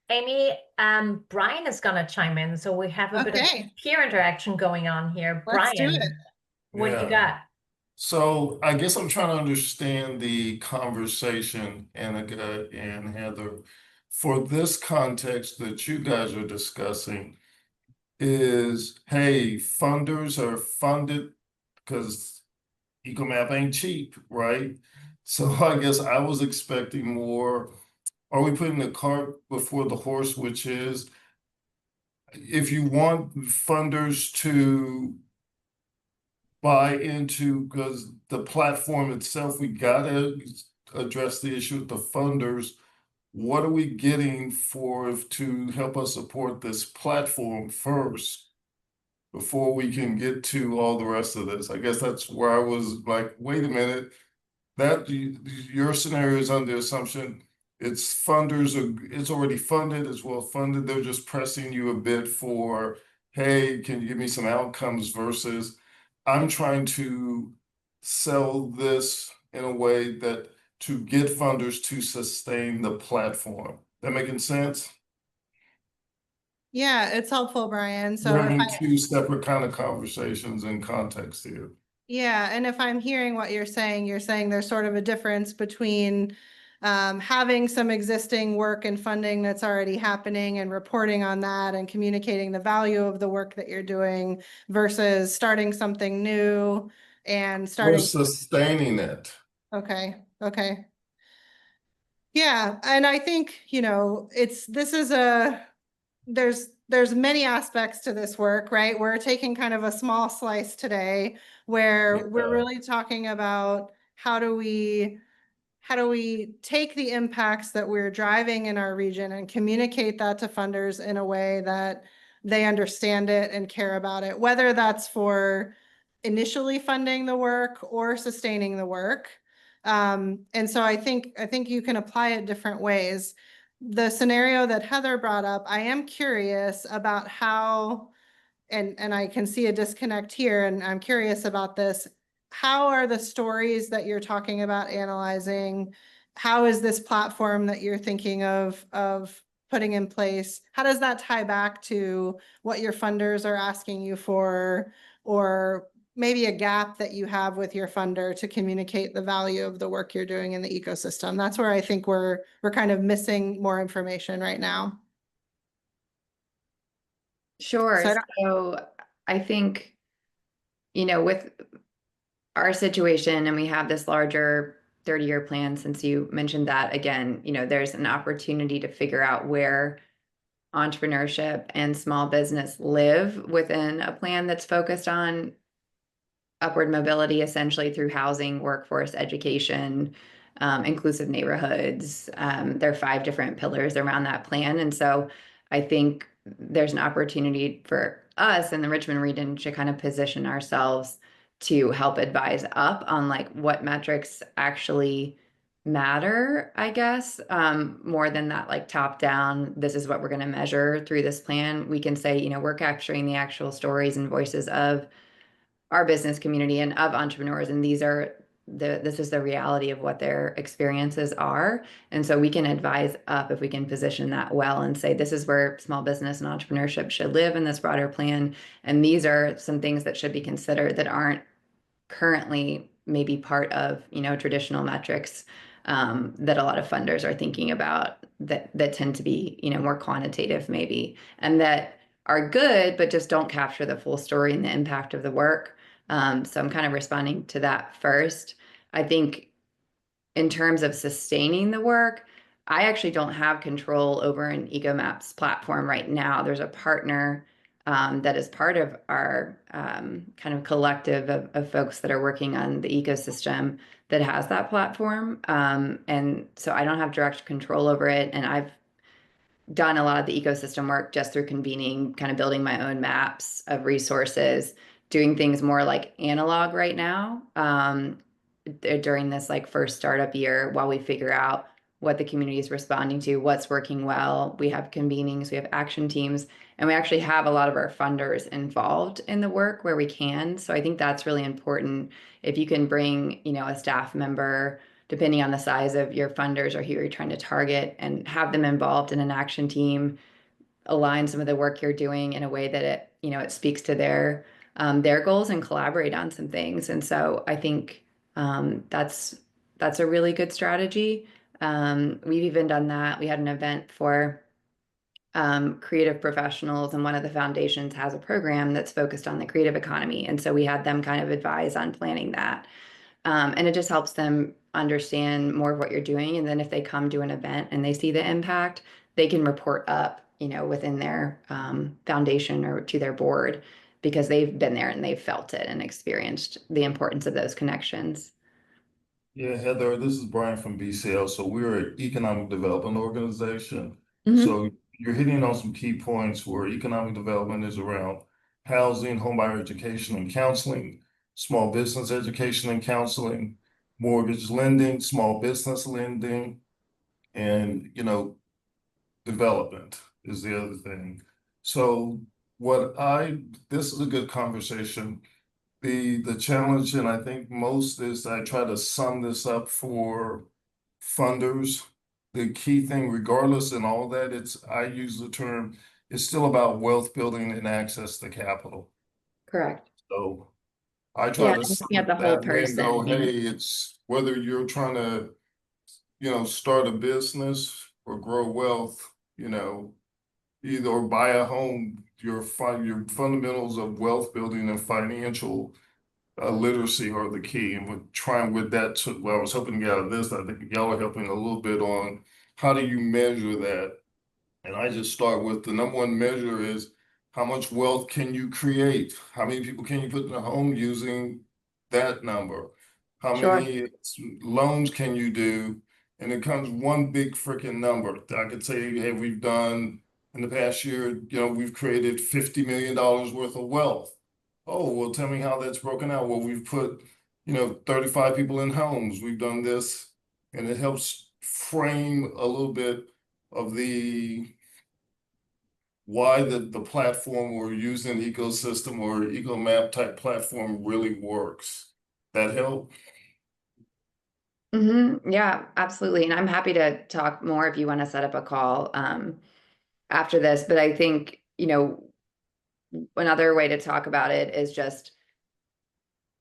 Amy, Brian is going to chime in, so we have a bit of peer interaction going on here. Let's do Brian, it. what do you got? So I guess I'm trying to understand the conversation, Anika and Heather, for this context that you guys are discussing is, hey, funders are funded because EcoMap ain't cheap, right? So I guess I was expecting more. Are we putting the cart before the horse, which is if you want funders to buy into, because the platform itself, we gotta address the issue with the funders. What are we getting to help us support this platform first before we can get to all the rest of this? I guess that's where I was like, wait a minute, that your scenario is under assumption it's already funded, it's well funded. They're just pressing you a bit for, hey, can you give me some outcomes versus I'm trying to sell this in a way that to get funders to sustain the platform. That making sense? Yeah, it's helpful, Brian. We're So if having I, two separate kind of conversations in context here. yeah, and if I'm hearing what you're saying there's sort of a difference between having some existing work and funding that's already happening and reporting on that and communicating the value of the work that you're doing versus starting something new and We're starting. sustaining it. Okay, okay. Yeah, and I think, there's many aspects to this work, right? We're taking kind of a small slice today where we're Yeah. really talking about how do we take the impacts that we're driving in our region and communicate that to funders in a way that they understand it and care about it, whether that's for initially funding the work or sustaining the work. And so I think you can apply it different ways. The scenario that Heather brought up, I am curious about how, and I can see a disconnect here, and I'm curious about this. How are the stories that you're talking about analyzing? How is this platform that you're thinking of putting in place? How does that tie back to what your funders are asking you for, or maybe a gap that you have with your funder to communicate the value of the work you're doing in the ecosystem? That's where I think we're kind of missing more information right now. Sure. So I don't, So I think, with our situation, and we have this larger 30-year plan, since you mentioned that again, there's an opportunity to figure out where entrepreneurship and small business live within a plan that's focused on upward mobility, essentially through housing, workforce, education, inclusive neighborhoods. There are 5 different pillars around that plan. And so I think there's an opportunity for us in the Richmond region to kind of position ourselves to help advise up on like what metrics actually matter, I guess, more than that like top down, this is what we're going to measure through this plan. We can say, we're capturing the actual stories and voices of our business community and of entrepreneurs, and this is the reality of what their experiences are. And so we can advise up if we can position that well and say this is where small business and entrepreneurship should live in this broader plan, and these are some things that should be considered that aren't currently maybe part of traditional metrics, that a lot of funders are thinking about, that tend to be more quantitative maybe, and that are good but just don't capture the full story and the impact of the work. So I'm kind of responding to that first. I think in terms of sustaining the work, I actually don't have control over an EcoMaps platform right now. There's a partner that is part of our kind of collective of folks that are working on the ecosystem that has that platform. And so I don't have direct control over it. And I've done a lot of the ecosystem work just through convening, kind of building my own maps of resources, doing things more like analog right now, during this like first startup year while we figure out what the community is responding to, what's working well. We have convenings, we have action teams, and we actually have a lot of our funders involved in the work where we can. So I think that's really important. If you can bring, a staff member, depending on the size of your funders or who you're trying to target, and have them involved in an action team, align some of the work you're doing in a way that it speaks to their goals, and collaborate on some things. And so I think that's a really good strategy. We've even done that. We had an event for creative professionals, and one of the foundations has a program that's focused on the creative economy. And so we had them kind of advise on planning that. And it just helps them understand more of what you're doing. And then if they come to an event and they see the impact, they can report up, within their foundation or to their board, because they've been there and they've felt it and experienced the importance of those connections. Yeah, Heather, this is Brian from BCL. So we're an economic development organization. Mhm. So you're hitting on some key points where economic development is around housing, homebuyer education and counseling, small business education and counseling, mortgage lending, small business lending, and development is the other thing. So this is a good conversation. The challenge, and I think most is I try to sum this up for funders. The key thing, regardless and all that, I use the term, it's still about wealth building and access to capital. Correct. So I try Yeah, to and sum looking at it the whole that way and go, person. hey, it's whether you're trying to, start a business or grow wealth, either or buy a home, your fundamentals of wealth building and financial literacy are the key. And we're trying with that to, well, I was hoping to get out of this. I think y'all are helping a little bit on how do you measure that? And I just start with the number one measure is how much wealth can you create? How many people can you put in a home using that number? How Sure. many loans can you do? And it comes one big freaking number. I could say, hey, we've done in the past year, we've created $50 million worth of wealth. Oh, well, tell me how that's broken out. Well, we've put, 35 people in homes. We've done this, and it helps frame a little bit of why the platform we're using, ecosystem or ecomap type platform, really works. That help? Yeah, absolutely. And I'm happy to talk more if you want to set up a call after this. But I think, another way to talk about it is just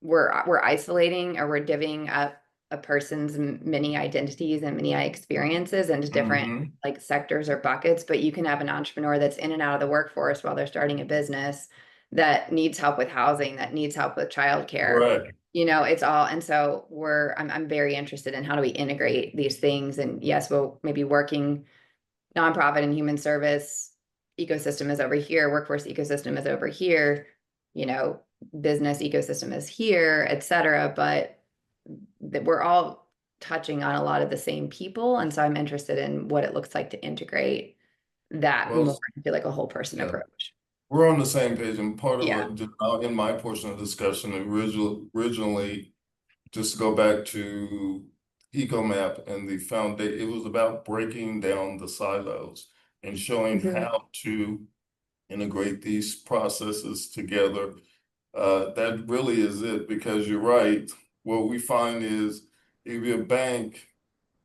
we're isolating, or we're divvying up a person's many identities and many experiences into different like sectors or buckets. But you can have an entrepreneur that's in and out of the workforce while they're starting a business, that needs help with housing, that needs help with childcare. Right. It's all. And so I'm very interested in how do we integrate these things. And yes, we'll maybe working nonprofit and human service ecosystem is over here, workforce ecosystem is over here, business ecosystem is here, et cetera. But that we're all touching on a lot of the same people. And so I'm interested in what it looks like to integrate that Well, more into like a whole person yeah. approach. We're on the same page, and part of Yeah. what, in my portion of the discussion, originally, just to go back to EcoMap and the foundation, it was about breaking down the silos and showing how to integrate these processes together. That really is it, because you're right. What we find is if you're a bank,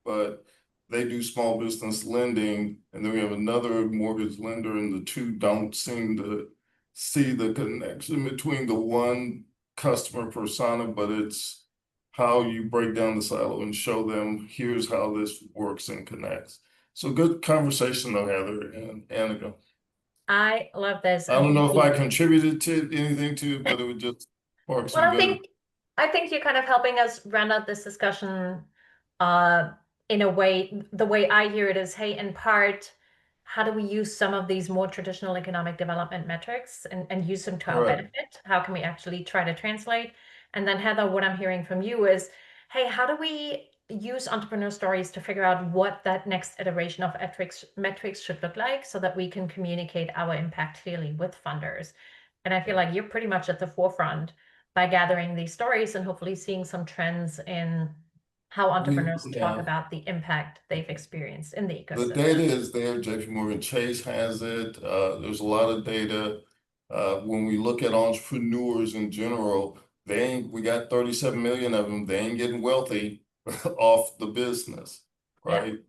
but they do small business lending, and then we have another mortgage lender, and the two don't seem to see the connection between the one customer persona, but it's how you break down the silo and show them here's how this works and connects. So good conversation though, Heather and Anika. I love this. I don't know if I contributed to anything to it, but it would just spark Well, some good. I think you're kind of helping us round out this discussion in a way. The way I hear it is, hey, in part, how do we use some of these more traditional economic development metrics and use them to our Correct. benefit? How can we actually try to translate? And then Heather, what I'm hearing from you is, hey, how do we use entrepreneur stories to figure out what that next iteration of metrics should look like so that we can communicate our impact clearly with funders? And I feel like you're pretty much at the forefront by gathering these stories and hopefully seeing some trends in how entrepreneurs talk about the impact they've experienced in the The ecosystem. data is there. JP Morgan Chase has it. There's a lot of data. When we look at entrepreneurs in general, we got 37 million of them. They ain't getting wealthy off the business, right?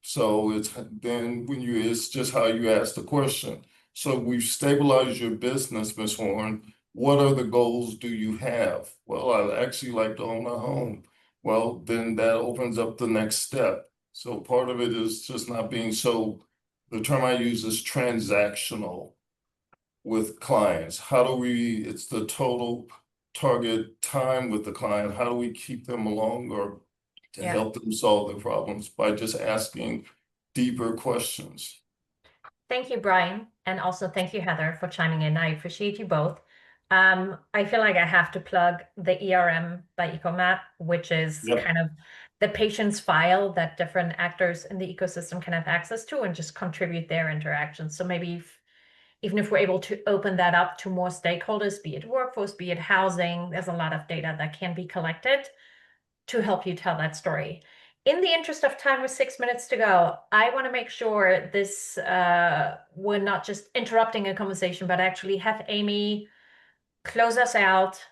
So it's just how you ask the question. So we've stabilized your business, Ms. Horn. What other goals do you have? Well, I'd actually like to own a home. Well, then that opens up the next step. So part of it is just not being the term I use is transactional with clients. It's the total target time with the client. How do we keep them along or to help them solve their problems by just asking deeper questions? Thank you, Brian. And also thank you, Heather, for chiming in. I appreciate you both. I feel like I have to plug the ERM by EcoMap, which is kind of the patient's file that different actors in the ecosystem can have access to and just contribute their interactions. So maybe even if we're able to open that up to more stakeholders, be it workforce, be it housing, there's a lot of data that can be collected to help you tell that story. in the interest of time, with 6 minutes to go, I want to make sure this we're not just interrupting a conversation, but actually have Amy close us out,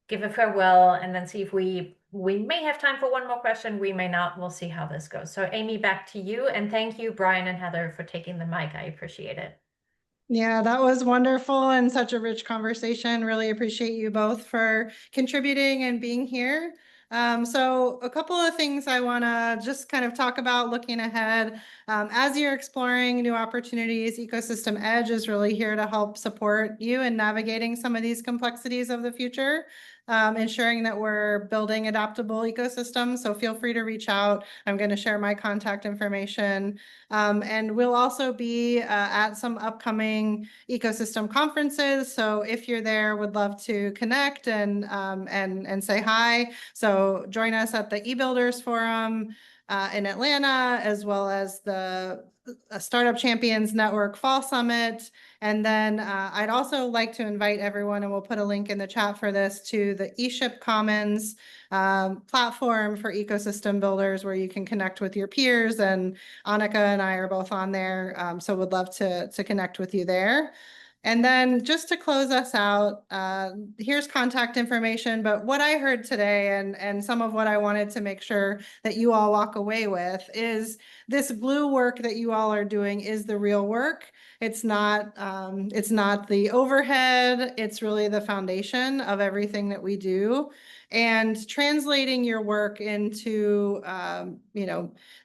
give a farewell, and then see if we may have time for one more question. We may not. We'll see how this goes. So Amy, back to you. And thank you, Brian and Heather, for taking the mic. I appreciate it. Yeah, that was wonderful and such a rich conversation. Really appreciate you both for contributing and being here. So a couple of things I want to just kind of talk about looking ahead. As you're exploring new opportunities, Ecosystem Edge is really here to help support you in navigating some of these complexities of the future, ensuring that we're building adaptable ecosystems. So feel free to reach out. I'm going to share my contact information. And we'll also be at some upcoming ecosystem conferences. So if you're there, would love to connect and say hi. So join us at the eBuilders Forum in Atlanta, as well as the Startup Champions Network Fall Summit. And then I'd also like to invite everyone, and we'll put a link in the chat for this, to the eShip Commons platform for ecosystem builders, where you can connect with your peers. And Anika and I are both on there, so would love to connect with you there. And then just to close us out, here's contact information. But what I heard today, and some of what I wanted to make sure that you all walk away with, is this blue work that you all are doing is the real work. It's not the overhead. It's really the foundation of everything that we do. And translating your work into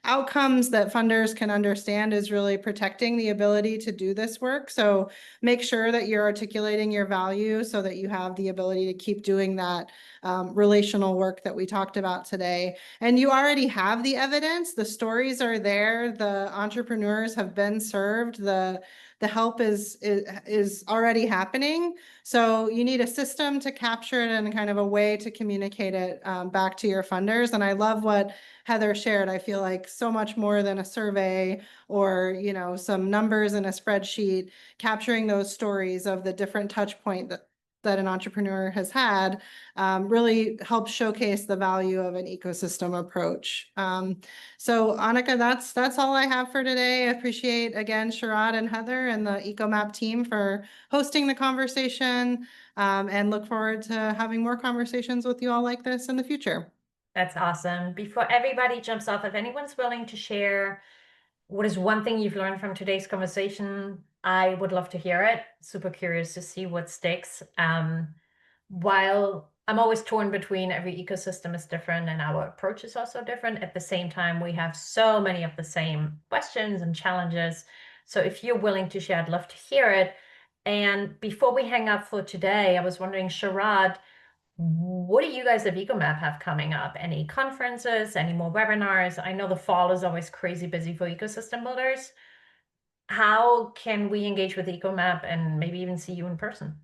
outcomes that funders can understand is really protecting the ability to do this work. So make sure that you're articulating your value so that you have the ability to keep doing that relational work that we talked about today. And you already have the evidence. The stories are there. The entrepreneurs have been served. The help is already happening. So you need a system to capture it and kind of a way to communicate it back to your funders. And I love what Heather shared. I feel like so much more than a survey or, some numbers in a spreadsheet, capturing those stories of the different touch point that an entrepreneur has had really helps showcase the value of an ecosystem approach. So Anika, that's all I have for today. I appreciate, again, Sharad and Heather and the EcoMap team for hosting the conversation, and look forward to having more conversations with you all like this in the future. That's awesome. Before everybody jumps off, if anyone's willing to share what is one thing you've learned from today's conversation, I would love to hear it. Super curious to see what sticks. While I'm always torn between every ecosystem is different and our approach is also different, at the same time, we have so many of the same questions and challenges. So if you're willing to share, I'd love to hear it. And before we hang up for today, I was wondering, Sharad, what do you guys at EcoMap have coming up? Any conferences, any more webinars? I know the fall is always crazy busy for ecosystem builders. How can we engage with EcoMap and maybe even see you in person?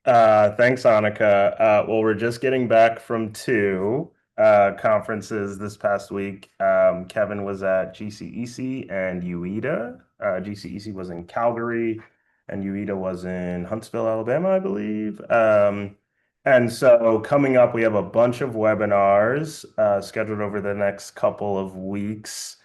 Thanks, Anika. Well, we're just getting back from two conferences this past week. Kevin was at GCEC and UEDA. GCEC was in Calgary, and UEDA was in Huntsville, Alabama, I believe. And so coming up, we have a bunch of webinars scheduled over the next couple of weeks.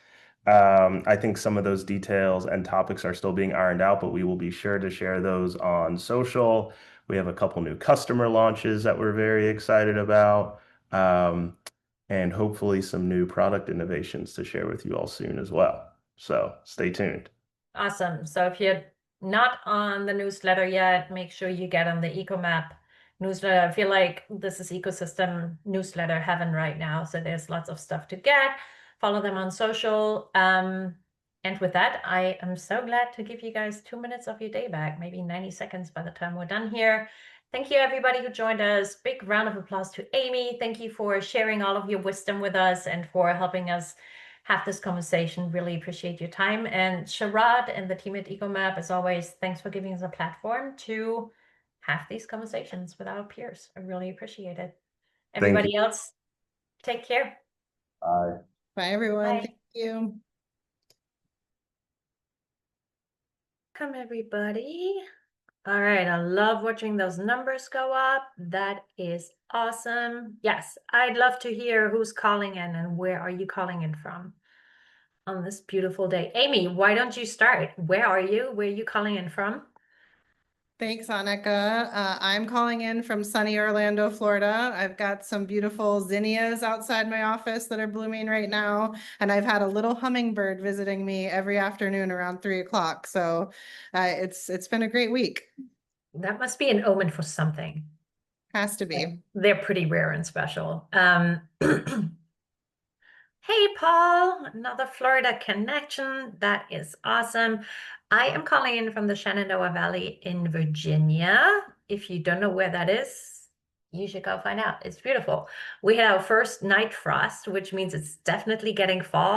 I think some of those details and topics are still being ironed out, but we will be sure to share those on social. We have a couple new customer launches that we're very excited about, and hopefully some new product innovations to share with you all soon as well. So stay tuned. Awesome. So if you're not on the newsletter yet, make sure you get on the EcoMap newsletter. I feel like this is ecosystem newsletter heaven right now. So there's lots of stuff to get. Follow them on social. And with that, I am so glad to give you guys 2 minutes of your day back, maybe 90 seconds by the time we're done here. Thank you, everybody who joined us. Big round of applause to Amy. Thank you for sharing all of your wisdom with us and for helping us have this conversation. Really appreciate your time. And Sharad and the team at EcoMap, as always, thanks for giving us a platform to have these conversations with our peers. I really appreciate it. Everybody else, take care. Bye. Bye, everyone. Bye. Thank you. Come, everybody. All right, I love watching those numbers go up. That is awesome. Yes, I'd love to hear who's calling in and where are you calling in from on this beautiful day. Amy, why don't you start? Where are you? Where are you calling in from? Thanks, Anika. I'm calling in from sunny Orlando, Florida. I've got some beautiful zinnias outside my office that are blooming right now. And I've had a little hummingbird visiting me every afternoon around 3 o'clock. So it's been a great week. That must be an omen for something. Has to be. They're pretty rare and special. Hey, Paul, another Florida connection. That is awesome. I am calling in from the Shenandoah Valley in Virginia. If you don't know where that is, you should go find out. It's beautiful. We had our first night frost, which means it's definitely getting fall.